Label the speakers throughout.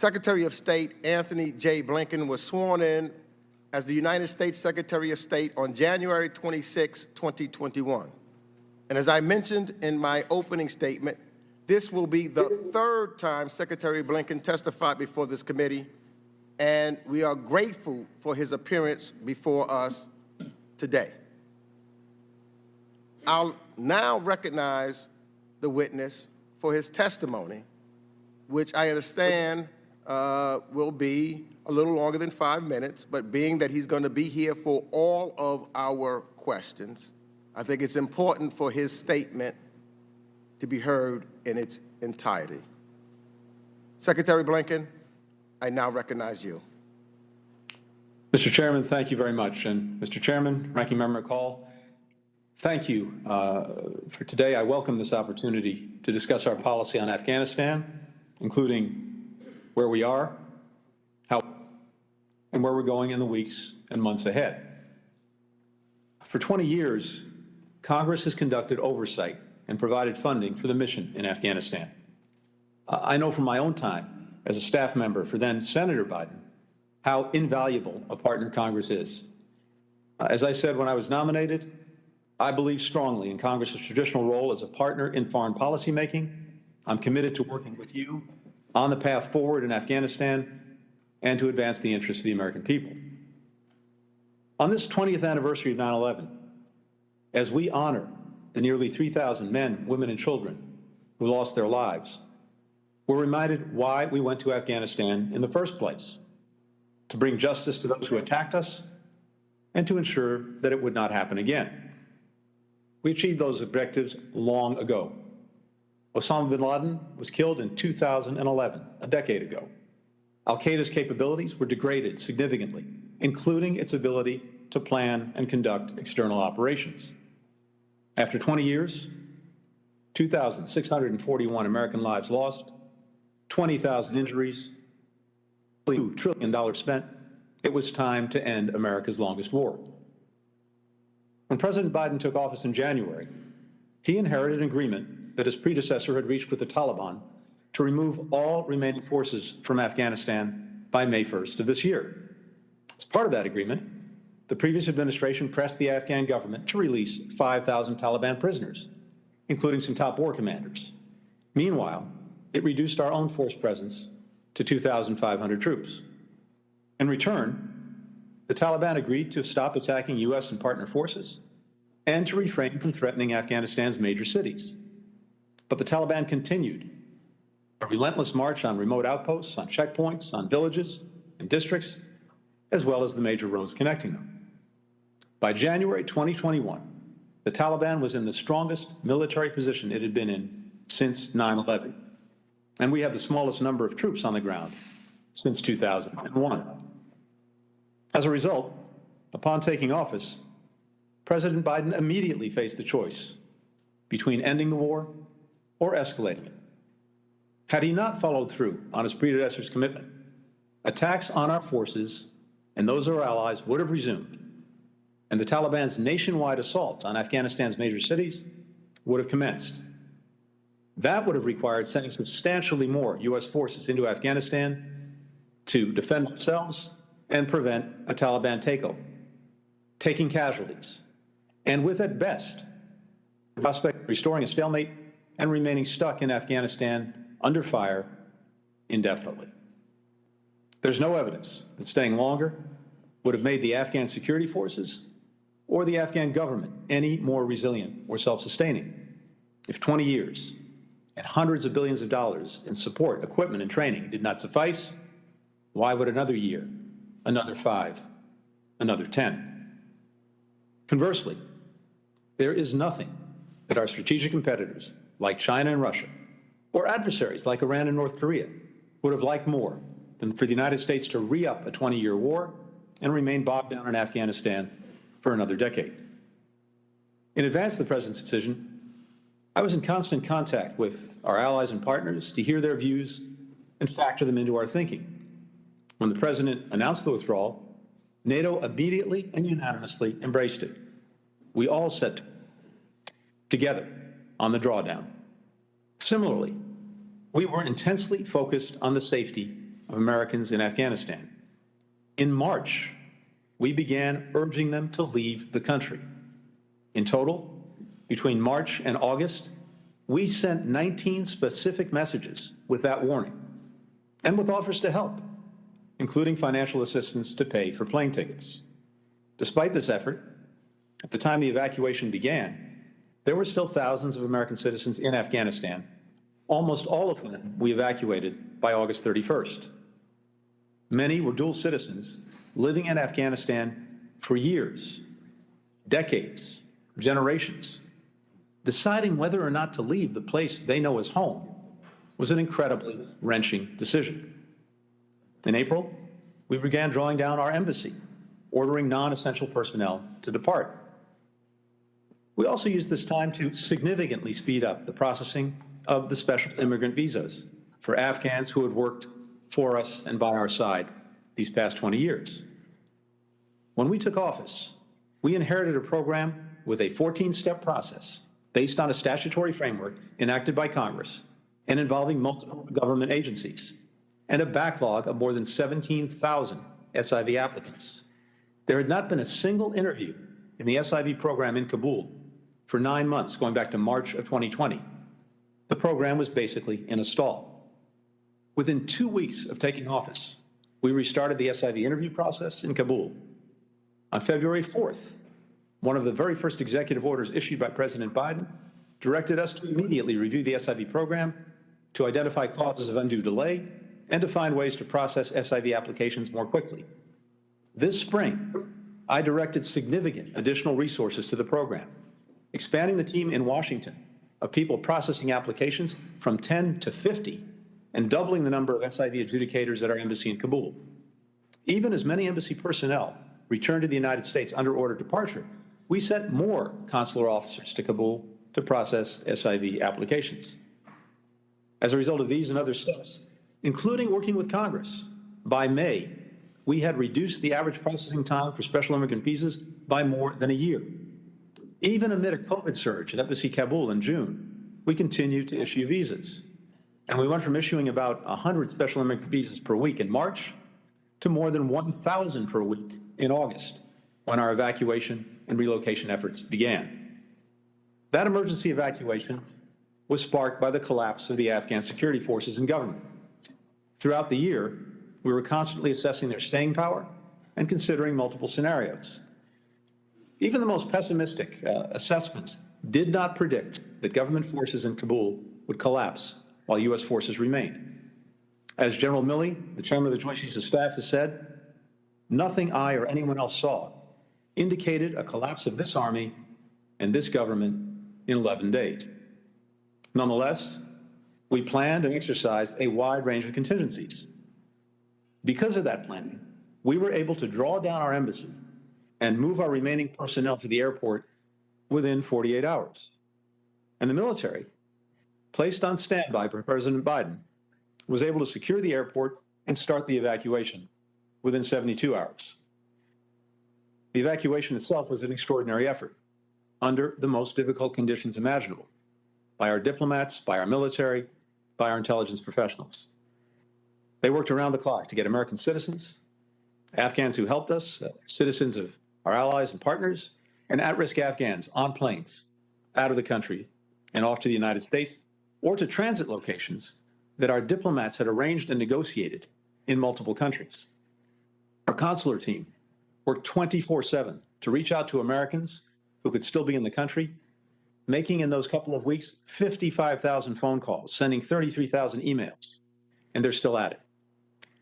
Speaker 1: Secretary of State Antony J. Blinken was sworn in as the United States Secretary of State on January 26, 2021. And as I mentioned in my opening statement, this will be the third time Secretary Blinken testified before this committee, and we are grateful for his appearance before us today. I'll now recognize the witness for his testimony, which I understand will be a little longer than 5 minutes, but being that he's going to be here for all of our questions, I think it's important for his statement to be heard in its entirety. Secretary Blinken, I now recognize you.
Speaker 2: Mr. Chairman, thank you very much. And Mr. Chairman, Ranking Member McCall, thank you for today. I welcome this opportunity to discuss our policy on Afghanistan, including where we are, how, and where we're going in the weeks and months ahead. For 20 years, Congress has conducted oversight and provided funding for the mission in Afghanistan. I know from my own time as a staff member for then Senator Biden how invaluable a partner Congress is. As I said when I was nominated, I believe strongly in Congress's traditional role as a partner in foreign policy making. I'm committed to working with you on the path forward in Afghanistan and to advance the interests of the American people. On this 20th anniversary of 9/11, as we honor the nearly 3,000 men, women, and children who lost their lives, we're reminded why we went to Afghanistan in the first place: to bring justice to those who attacked us and to ensure that it would not happen again. We achieved those objectives long ago. Osama bin Laden was killed in 2011, a decade ago. Al-Qaeda's capabilities were degraded significantly, including its ability to plan and conduct external operations. After 20 years, 2,641 American lives lost, 20,000 injuries, $2 trillion spent, it was time to end America's longest war. When President Biden took office in January, he inherited an agreement that his predecessor had reached with the Taliban to remove all remaining forces from Afghanistan by May 1st of this year. As part of that agreement, the previous administration pressed the Afghan government to release 5,000 Taliban prisoners, including some top war commanders. Meanwhile, it reduced our own force presence to 2,500 troops. In return, the Taliban agreed to stop attacking U.S. and partner forces and to refrain from threatening Afghanistan's major cities. But the Taliban continued a relentless march on remote outposts, on checkpoints, on villages and districts, as well as the major roads connecting them. By January 2021, the Taliban was in the strongest military position it had been in since 9/11, and we have the smallest number of troops on the ground since 2001. As a result, upon taking office, President Biden immediately faced the choice between ending the war or escalating it. Had he not followed through on his predecessor's commitment, attacks on our forces and those of our allies would have resumed, and the Taliban's nationwide assaults on Afghanistan's major cities would have commenced. That would have required sending substantially more U.S. forces into Afghanistan to defend themselves and prevent a Taliban takeover, taking casualties, and with, at best, the prospect of restoring a stalemate and remaining stuck in Afghanistan under fire indefinitely. There's no evidence that staying longer would have made the Afghan security forces or the Afghan government any more resilient or self-sustaining. If 20 years and hundreds of billions of dollars in support, equipment, and training did not suffice, why would another year, another 5, another 10? Conversely, there is nothing that our strategic competitors, like China and Russia, or adversaries like Iran and North Korea, would have liked more than for the United States to re-up a 20-year war and remain bogged down in Afghanistan for another decade. In advance of the President's decision, I was in constant contact with our allies and partners to hear their views and factor them into our thinking. When the President announced the withdrawal, NATO immediately and unanimously embraced it. We all set together on the drawdown. Similarly, we were intensely focused on the safety of Americans in Afghanistan. In March, we began urging them to leave the country. In total, between March and August, we sent 19 specific messages with that warning and with offers to help, including financial assistance to pay for plane tickets. Despite this effort, at the time the evacuation began, there were still thousands of American citizens in Afghanistan, almost all of whom we evacuated by August 31st. Many were dual citizens living in Afghanistan for years, decades, generations. Deciding whether or not to leave the place they know as home was an incredibly wrenching decision. In April, we began drawing down our embassy, ordering non-essential personnel to depart. We also used this time to significantly speed up the processing of the special immigrant visas for Afghans who had worked for us and by our side these past 20 years. When we took office, we inherited a program with a 14-step process based on a statutory framework enacted by Congress and involving multiple government agencies, and a backlog of more than 17,000 SIV applicants. There had not been a single interview in the SIV program in Kabul for 9 months, going back to March of 2020. The program was basically in a stall. Within 2 weeks of taking office, we restarted the SIV interview process in Kabul. On February 4th, one of the very first executive orders issued by President Biden directed us to immediately review the SIV program, to identify causes of undue delay, and to find ways to process SIV applications more quickly. This spring, I directed significant additional resources to the program, expanding the team in Washington of people processing applications from 10 to 50, and doubling the number of SIV adjudicators at our embassy in Kabul. Even as many embassy personnel returned to the United States under order of departure, we sent more consular officers to Kabul to process SIV applications. As a result of these and other steps, including working with Congress, by May, we had reduced the average processing time for special immigrant visas by more than a year. Even amid a COVID surge at Embassy Kabul in June, we continued to issue visas. And we went from issuing about 100 special immigrant visas per week in March to more than 1,000 per week in August, when our evacuation and relocation efforts began. That emergency evacuation was sparked by the collapse of the Afghan security forces and government. Throughout the year, we were constantly assessing their staying power and considering multiple scenarios. Even the most pessimistic assessments did not predict that government forces in Kabul would collapse while U.S. forces remained. As General Milley, the chairman of the Joint Chiefs of Staff, has said, nothing I or anyone else saw indicated a collapse of this army and this government in 11 days. Nonetheless, we planned and exercised a wide range of contingencies. Because of that planning, we were able to draw down our embassy and move our remaining personnel to the airport within 48 hours. And the military, placed on standby by President Biden, was able to secure the airport and start the evacuation within 72 hours. The evacuation itself was an extraordinary effort under the most difficult conditions imaginable by our diplomats, by our military, by our intelligence professionals. They worked around the clock to get American citizens, Afghans who helped us, citizens of our allies and partners, and at-risk Afghans on planes out of the country and off to the United States or to transit locations that our diplomats had arranged and negotiated in multiple countries. Our consular team worked 24/7 to reach out to Americans who could still be in the country, making in those couple of weeks 55,000 phone calls, sending 33,000 emails, and they're still at it.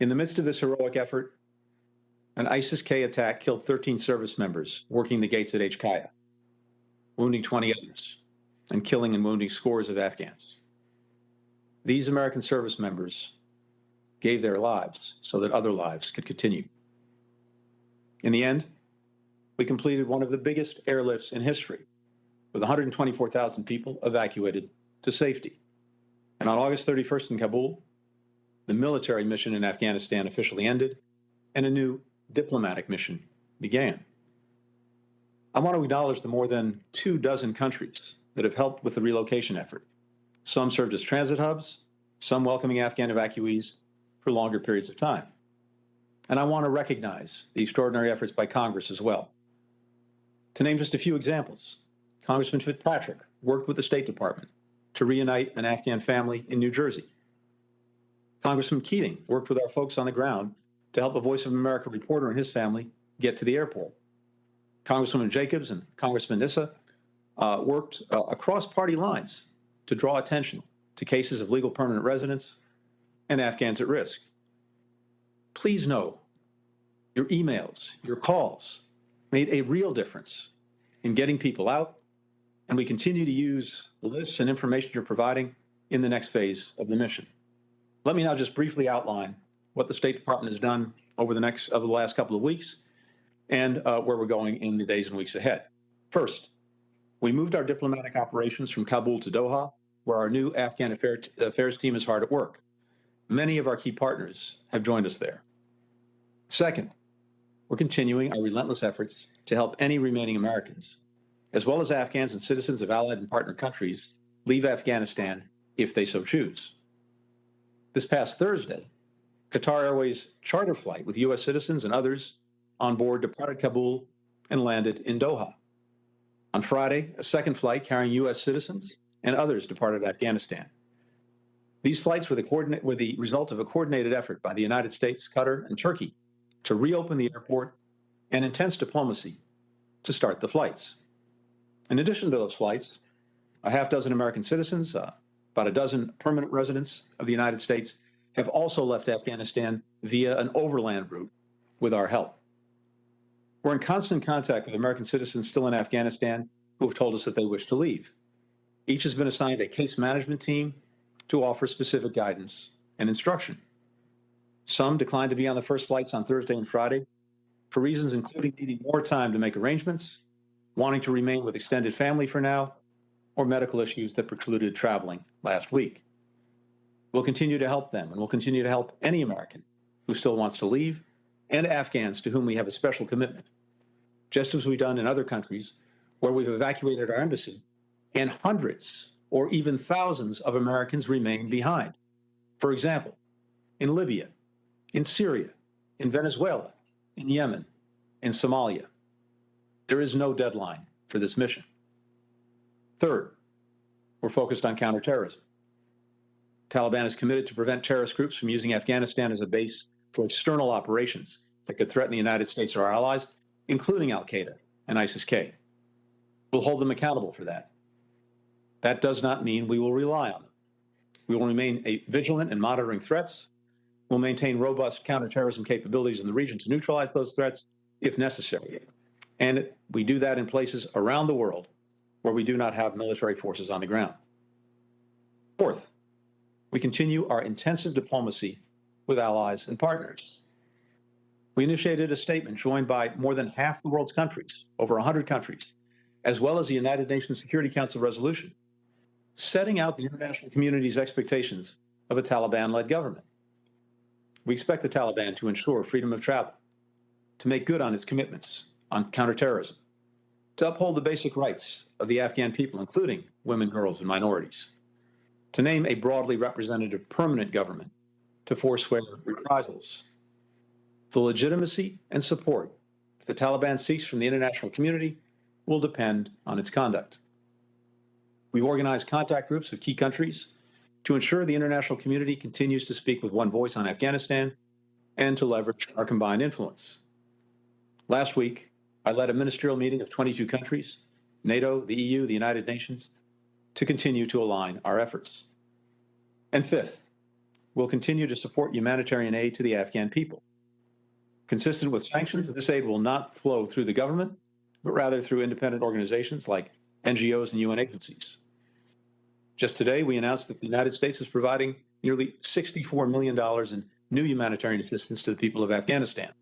Speaker 2: In the midst of this heroic effort, an ISIS-K attack killed 13 service members working the gates at HKIA, wounding 20 others, and killing and wounding scores of Afghans. These American service members gave their lives so that other lives could continue. In the end, we completed one of the biggest airlifts in history, with 124,000 people evacuated to safety. And on August 31st in Kabul, the military mission in Afghanistan officially ended, and a new diplomatic mission began. I want to acknowledge the more than 24 countries that have helped with the relocation effort. Some served as transit hubs, some welcoming Afghan evacuees, for longer periods of time. And I want to recognize the extraordinary efforts by Congress as well. To name just a few examples, Congressman Fitzpatrick worked with the State Department to reunite an Afghan family in New Jersey. Congressman Keating worked with our folks on the ground to help a Voice of America reporter and his family get to the airport. Congresswoman Jacobs and Congressman Issa worked across party lines to draw attention to cases of legal permanent residence and Afghans at risk. Please know your emails, your calls made a real difference in getting people out, and we continue to use the lists and information you're providing in the next phase of the mission. Let me now just briefly outline what the State Department has done over the last couple of weeks and where we're going in the days and weeks ahead. First, we moved our diplomatic operations from Kabul to Doha, where our new Afghan affairs team is hard at work. Many of our key partners have joined us there. Second, we're continuing our relentless efforts to help any remaining Americans, as well as Afghans and citizens of allied and partner countries, leave Afghanistan if they so choose. This past Thursday, Qatar Airways charter flight with U.S. citizens and others on board departed Kabul and landed in Doha. On Friday, a second flight carrying U.S. citizens and others departed Afghanistan. These flights were the result of a coordinated effort by the United States, Qatar, and Turkey to reopen the airport and intense diplomacy to start the flights. In addition to those flights, a half dozen American citizens, about a dozen permanent residents of the United States have also left Afghanistan via an overland route with our help. We're in constant contact with American citizens still in Afghanistan who have told us that they wish to leave. Each has been assigned a case management team to offer specific guidance and instruction. Some declined to be on the first flights on Thursday and Friday for reasons including needing more time to make arrangements, wanting to remain with extended family for now, or medical issues that precluded traveling last week. We'll continue to help them, and we'll continue to help any American who still wants to leave, and Afghans to whom we have a special commitment, just as we've done in other countries where we've evacuated our embassy, and hundreds or even thousands of Americans remain behind. For example, in Libya, in Syria, in Venezuela, in Yemen, in Somalia. There is no deadline for this mission. Third, we're focused on counterterrorism. Taliban is committed to prevent terrorist groups from using Afghanistan as a base for external operations that could threaten the United States or our allies, including Al-Qaeda and ISIS-K. We'll hold them accountable for that. That does not mean we will rely on them. We will remain vigilant in monitoring threats. We'll maintain robust counterterrorism capabilities in the region to neutralize those threats if necessary. And we do that in places around the world where we do not have military forces on the ground. Fourth, we continue our intensive diplomacy with allies and partners. We initiated a statement joined by more than half the world's countries, over 100 countries, as well as the United Nations Security Council resolution, setting out the international community's expectations of a Taliban-led government. We expect the Taliban to ensure freedom of travel, to make good on its commitments on counterterrorism, to uphold the basic rights of the Afghan people, including women, girls, and minorities, to name a broadly representative permanent government, to forswear reprisals. The legitimacy and support that the Taliban seeks from the international community will depend on its conduct. We've organized contact groups of key countries to ensure the international community continues to speak with one voice on Afghanistan and to leverage our combined influence. Last week, I led a ministerial meeting of 22 countries, NATO, the EU, the United Nations, to continue to align our efforts. And fifth, we'll continue to support humanitarian aid to the Afghan people. Consistent with sanctions, this aid will not flow through the government, but rather through independent organizations like NGOs and UN agencies. Just today, we announced that the United States is providing nearly $64 million in new humanitarian assistance to the people of Afghanistan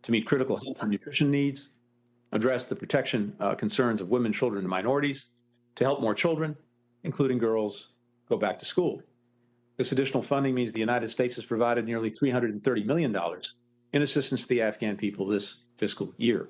Speaker 2: to meet critical health and nutrition needs, address the protection concerns of women, children, and minorities, to help more children, including girls, go back to school. This additional funding means the United States has provided nearly $330 million in assistance to the Afghan people this fiscal year.